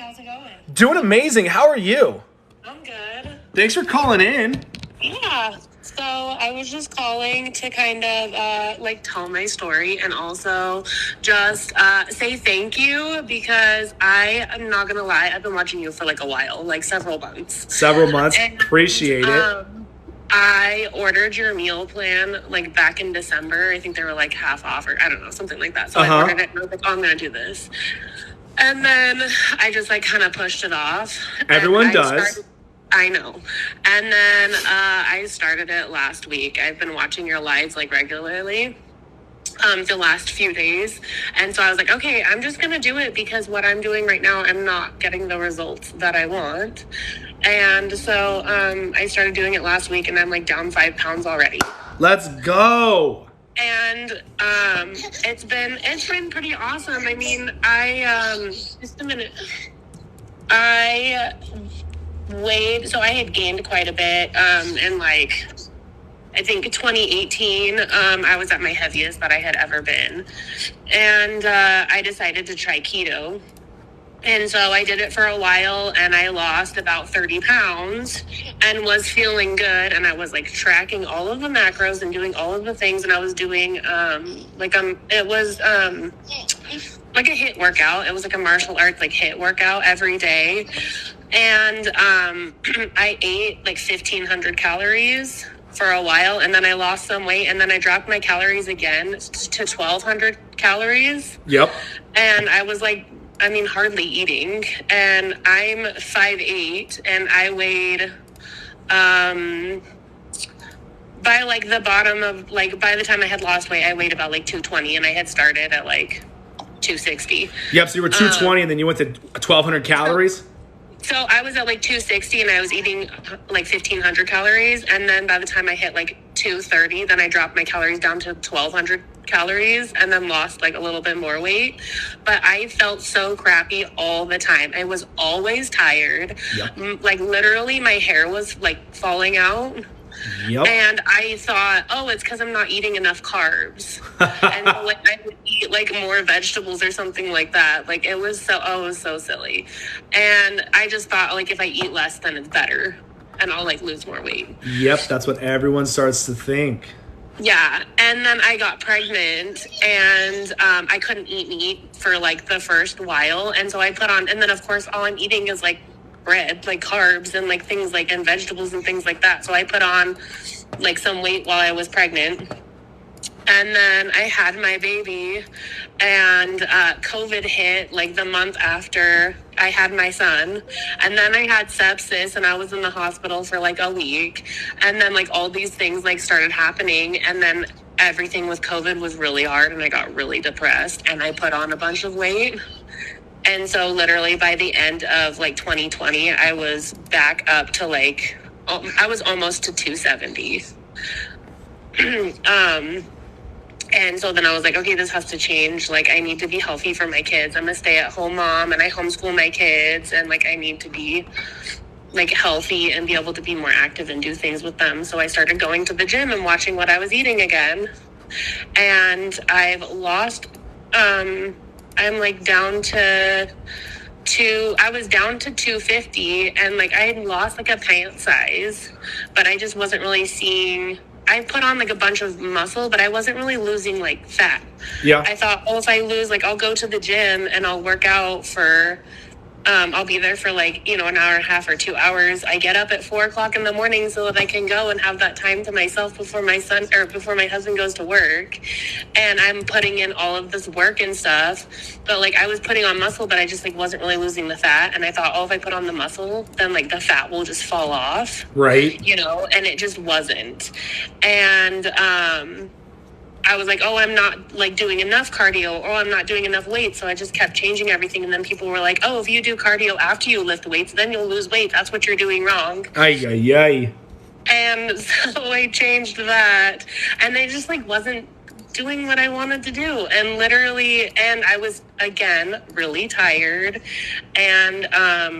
how's it going? Doing amazing. How are you? I'm good. Thanks for calling in. Yeah. So I was just calling to kind of tell my story and also just say thank you because I am not gonna lie, I've been watching you for like a while, like several months. And, Appreciate it. I ordered your meal plan like back in December. I think they were like half off or I don't know, something like that. So I ordered it and I was like, oh, I'm gonna do this. And then I just like kind of pushed it off. Everyone does. I know. And then I started it last week. I've been watching your lives like regularly the last few days. And so I was like, okay, I'm just going to do it because what I'm doing right now, I'm not getting the results that I want. And so I started doing it last week and I'm like down 5 pounds already. Let's go. And it's been pretty awesome. I mean, just a minute. I weighed, so I had gained quite a bit in like, I think 2018, I was at my heaviest that I had ever been. And I decided to try keto. And so I did it for a while and I lost about 30 pounds and was feeling good. And I was like tracking all of the macros and doing all of the things. And I was doing it was like a HIIT workout. It was like a martial arts like HIIT workout every day. And I ate like 1,500 calories for a while. And then I lost some weight. And then I dropped my calories again to 1,200 calories. Yep. And I was like, hardly eating, and I'm 5'8", and I weighed, by like the bottom of, like, by the time I had lost weight, I weighed about like 220, and I had started at like 260. Yep, so you were 220, and then you went to 1,200 calories? So I was at like 260, and I was eating like 1,500 calories, and then by the time I hit like 230, then I dropped my calories down to 1,200 calories and then lost like a little bit more weight. But I felt so crappy all the time. I was always tired. Yep. Like literally my hair was like falling out. Yep. And I thought, oh, it's because I'm not eating enough carbs. And so, like I would eat like more vegetables or something like that. Like it was so silly. And I just thought like if I eat less, then it's better and I'll like lose more weight. Yep, that's what everyone starts to think. Yeah, and then I got pregnant, and I couldn't eat meat for, like, the first while, and so I put on, and then, of course, all I'm eating is, like, bread, like, carbs, and, like, things, like, and vegetables and things like that, so I put on, like, some weight while I was pregnant, and then I had my baby, and COVID hit, like, the month after I had my son, and then I had sepsis, and I was in the hospital for, like, a week, and then, like, all these things, like, started happening, and then everything with COVID was really hard, and I got really depressed, and I put on a bunch of weight, and so literally by the end of, like, 2020, I was back up to, like, I was almost to 270. And so then I was like, okay, this has to change. Like, I need to be healthy for my kids. I'm a stay-at-home mom, and I homeschool my kids. And, like, I need to be, like, healthy and be able to be more active and do things with them. So I started going to the gym and watching what I was eating again. And I've lost, I'm, like, down to I was down to 250. And, like, I had lost, like, a pant size. But I just wasn't really seeing... I put on like a bunch of muscle, but I wasn't really losing like fat. Yeah. I thought, oh, if I lose, like I'll go to the gym and I'll work out for, I'll be there for like, an hour and a half or 2 hours. I get up at 4:00 in the morning so that I can go and have that time to myself before my husband goes to work. And I'm putting in all of this work and stuff, but like I was putting on muscle, but I just like wasn't really losing the fat. And I thought, oh, if I put on the muscle, then like the fat will just fall off. Right. And it just wasn't. And, I was like, oh, I'm not like doing enough cardio, or I'm not doing enough weight. So I just kept changing everything. And then people were like, oh, if you do cardio after you lift weights, then you'll lose weight. That's what you're doing wrong. Ay. And so I changed that. And I just like wasn't doing what I wanted to do. And literally, and I was, again, really tired. And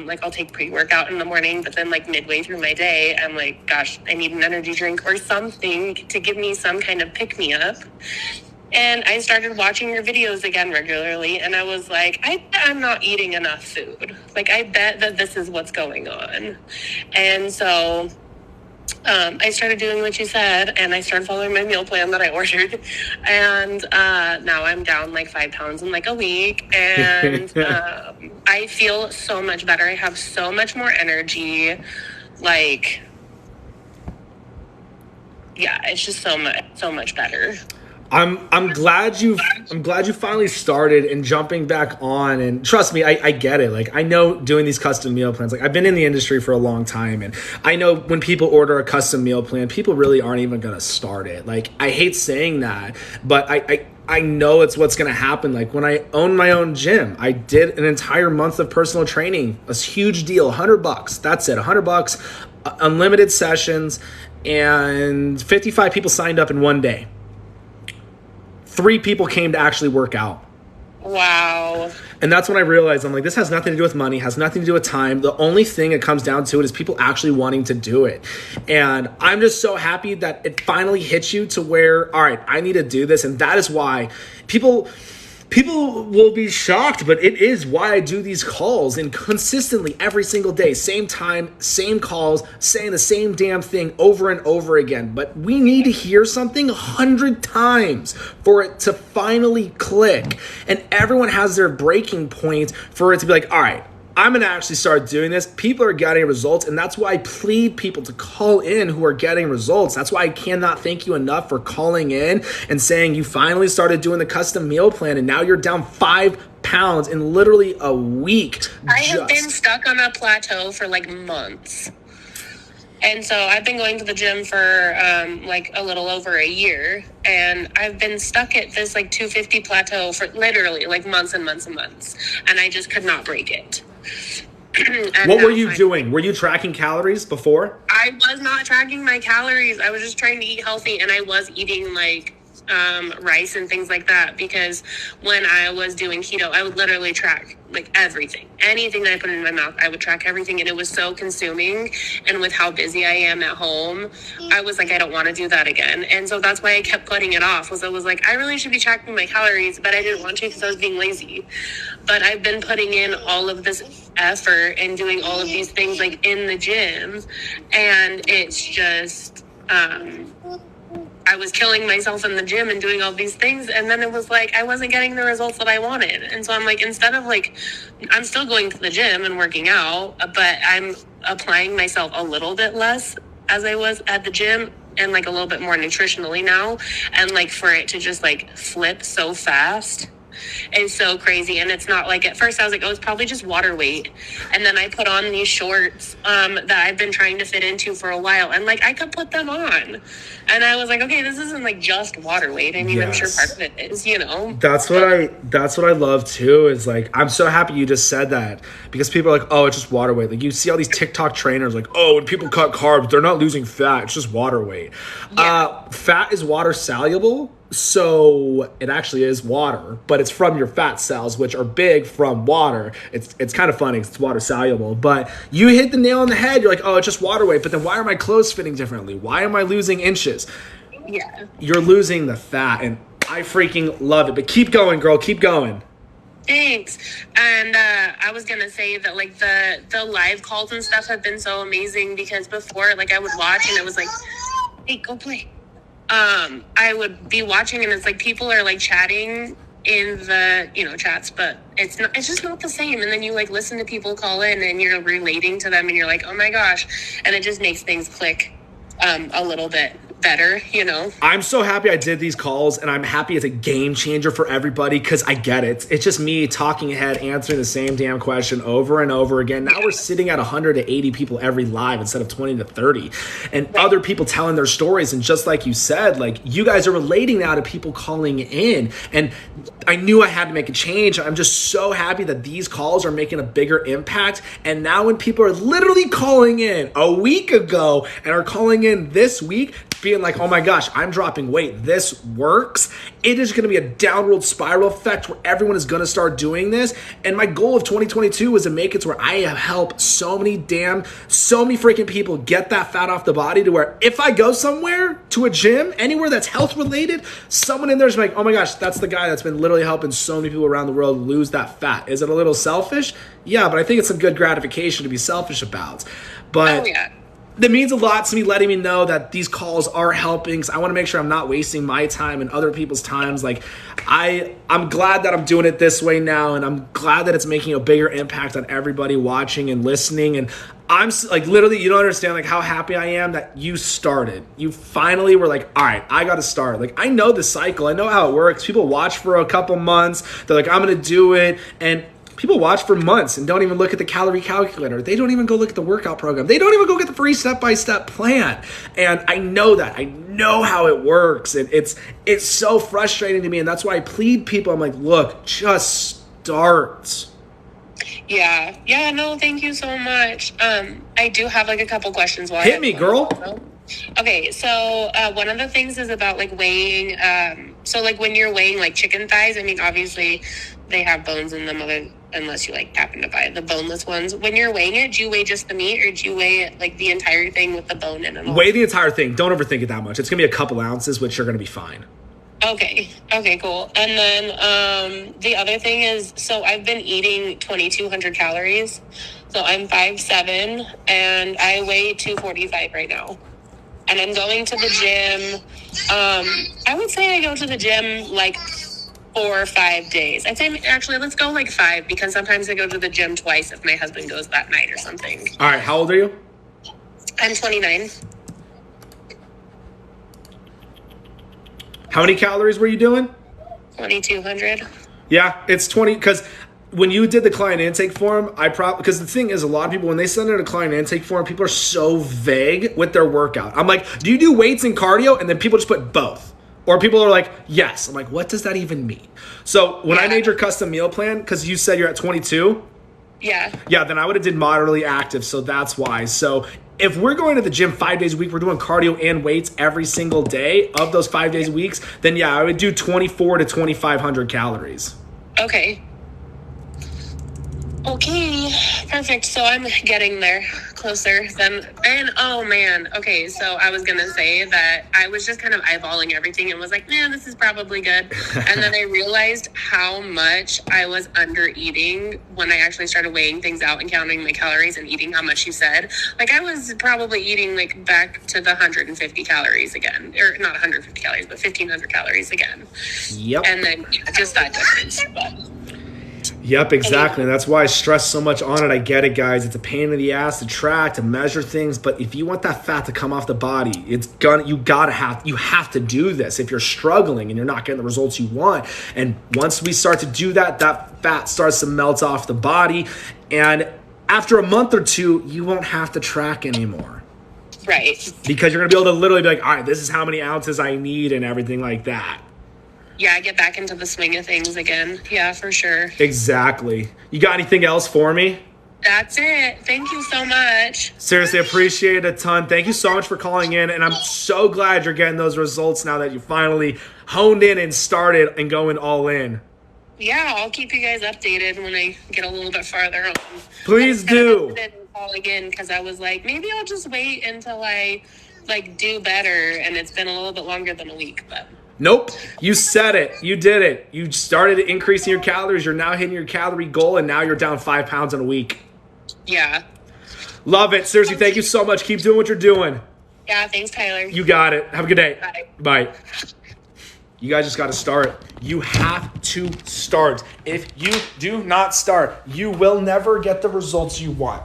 like I'll take pre-workout in the morning, but then like midway through my day, I'm like, gosh, I need an energy drink or something to give me some kind of pick-me-up. And I started watching your videos again regularly, and I was like, I bet I'm not eating enough food. Like, I bet that this is what's going on. And so I started doing what you said, and I started following my meal plan that I ordered. And now I'm down like 5 pounds in like a week. And I feel so much better. I have so much more energy. Like, yeah, it's just so much better. I'm glad you finally started and jumping back on, and trust me, I get it. Like, I know doing these custom meal plans, like I've been in the industry for a long time, and I know when people order a custom meal plan, people really aren't even going to start it. Like, I hate saying that, but I know it's what's going to happen. Like, when I owned my own gym, I did an entire month of personal training, a huge deal, $100. That's it, $100, unlimited sessions, and 55 people signed up in one day. 3 people came to actually work out. Wow. And that's when I realized, I'm like, this has nothing to do with money, has nothing to do with time. The only thing it comes down to it is people actually wanting to do it. And I'm just so happy that it finally hits you to where, all right, I need to do this. And that is why people will be shocked, but it is why I do these calls, and consistently every single day, same time, same calls, saying the same damn thing over and over again. But we need to hear something 100 times for it to finally click. And everyone has their breaking point for it to be like, all right, I'm going to actually start doing this. People are getting results, and that's why I plead people to call in who are getting results. That's why I cannot thank you enough for calling in and saying you finally started doing the custom meal plan, and now you're down 5 pounds in literally a week. I have been stuck on a plateau for like months. And so I've been going to the gym for like a little over a year, and I've been stuck at this like 250 plateau for literally like months and months and months, and I just could not break it. What were you doing? Were you tracking calories before? I was not tracking my calories. I was just trying to eat healthy, and I was eating like rice and things like that, because when I was doing keto, I would literally track like everything, anything that I put in my mouth, I would track everything, and it was so consuming. And with how busy I am at home, I was like, I don't want to do that again. And so that's why I kept putting it off. I was like, I really should be tracking my calories, but I didn't want to because I was being lazy. But I've been putting in all of this effort and doing all of these things like in the gym, and it's just I was killing myself in the gym and doing all these things, and then it was like I wasn't getting the results that I wanted. And so I'm like, instead of like, I'm still going to the gym and working out, but I'm applying myself a little bit less as I was at the gym, and like a little bit more nutritionally now. And like for it to just like flip so fast is so crazy. And it's not like, at first I was like, oh, it's probably just water weight. And then I put on these shorts that I've been trying to fit into for a while, and like I could put them on, and I was like, okay, this isn't like just water weight. I mean, yes. I'm sure part of it is, you know. That's what I love too, is like, I'm so happy you just said that, because people are like, oh, it's just water weight. Like, you see all these TikTok trainers like, oh, when people cut carbs, they're not losing fat, it's just water weight. Yeah. Fat is water soluble. So it actually is water, but it's from your fat cells, which are big from water. It's kind of funny because it's water soluble, but you hit the nail on the head. You're like, oh, it's just water weight, but then why are my clothes fitting differently? Why am I losing inches? Yeah. You're losing the fat, and I freaking love it. But keep going, girl, keep going. Thanks. And I was going to say that like the live calls and stuff have been so amazing, because before, like, I would watch and it was like, hey, go play. I would be watching and it's like people are like chatting in the, you know, chats, but it's just not the same. And then you like listen to people call in and you're relating to them and you're like, oh my gosh. And it just makes things click a little bit better, you know. I'm so happy I did these calls, and I'm happy it's a game changer for everybody, because I get it. It's just me talking ahead, answering the same damn question over and over again. Now we're sitting at 100 to 80 people every live instead of 20 to 30, and other people telling their stories. And just like you said, like, you guys are relating now to people calling in, and I knew I had to make a change. I'm just so happy that these calls are making a bigger impact. And now when people are literally calling in a week ago and are calling in this week, being like, oh my gosh, I'm dropping weight. This works. It is going to be a downward spiral effect where everyone is going to start doing this. And my goal of 2022 is to make it to where I have helped so many freaking people get that fat off the body, to where if I go somewhere to a gym, anywhere that's health related, someone in there is like, oh my gosh, that's the guy that's been literally helping so many people around the world lose that fat. Is it a little selfish? Yeah, but I think it's some good gratification to be selfish about. But that means a lot to me, letting me know that these calls are helping. I want to make sure I'm not wasting my time and other people's times. Like, I'm glad that I'm doing it this way now, and I'm glad that it's making a bigger impact on everybody watching and listening. And I'm like, literally, you don't understand like how happy I am that you started. You finally were like, all right, I got to start. Like, I know the cycle. I know how it works. People watch for a couple months. They're like, I'm going to do it. And people watch for months and don't even look at the calorie calculator. They don't even go look at the workout program. They don't even go get the free step-by-step plan. And I know that. I know how it works. And it's so frustrating to me. And that's why I plead people. I'm like, look, just start. Yeah. Yeah, no, thank you so much. I do have like a couple questions. Hit me, girl. Okay, so one of the things is about like weighing. So like when you're weighing like chicken thighs, I mean, obviously they have bones in them, unless you like happen to buy the boneless ones. When you're weighing it, do you weigh just the meat, or do you weigh it like the entire thing with the bone in it? Weigh the entire thing. Don't overthink it that much. It's gonna be a couple ounces, which you're gonna be fine. Okay, cool. And then the other thing is, so I've been eating 2,200 calories. So I'm 5'7", and I weigh 245 right now. And I'm going to the gym. I would say I go to the gym like 4 or 5 days. I'd say actually let's go like 5, because sometimes I go to the gym twice if my husband goes that night or something. All right, how old are you? I'm 29. How many calories were you doing? 2,200. Yeah, it's 20, because when you did the client intake form, because the thing is, a lot of people, when they send out a client intake form, people are so vague with their workout. I'm like, do you do weights and cardio? And then people just put both. Or people are like, yes. I'm like, what does that even mean? So when I made your custom meal plan, because you said you're at 22. Yeah, then I would have did moderately active. So that's why. So if we're going to the gym 5 days a week, we're doing cardio and weights every single day of those 5 days a week, then I would do 2,400 to 2,500 calories. Okay, perfect. So I'm getting there closer then. And oh man, okay, so I was gonna say that I was just kind of eyeballing everything and was like, man, this is probably good. And then I realized how much I was under eating when I actually started weighing things out and counting my calories and eating how much you said. Like, I was probably eating like back to the 150 calories again, or not 150 calories, but 1,500 calories again. Yep. And then just that difference. But Yep, exactly. And that's why I stress so much on it. I get it, guys. It's a pain in the ass to track, to measure things, but if you want that fat to come off the body, you have to do this if you're struggling and you're not getting the results you want. And once we start to do that, that fat starts to melt off the body, and after a month or two, you won't have to track anymore. Right. Because you're going to be able to literally be like, all right, this is how many ounces I need and everything like that. Yeah, I get back into the swing of things again. Yeah, for sure. Exactly. You got anything else for me? That's it. Thank you so much. Seriously, appreciate it a ton. Thank you so much for calling in, and I'm so glad you're getting those results now that you finally honed in and started and going all in. Yeah, I'll keep you guys updated when I get a little bit farther on. Please do. Call again, because I was like, maybe I'll just wait until I do better, and it's been a little bit longer than a week, but. Nope. You said it. You did it. You started increasing your calories. You're now hitting your calorie goal, and now you're down 5 pounds in a week. Yeah. Love it. Seriously, thank you so much. Keep doing what you're doing. Yeah, thanks, Tyler. You got it. Have a good day. Bye. You guys just got to start. You have to start. If you do not start, you will never get the results you want.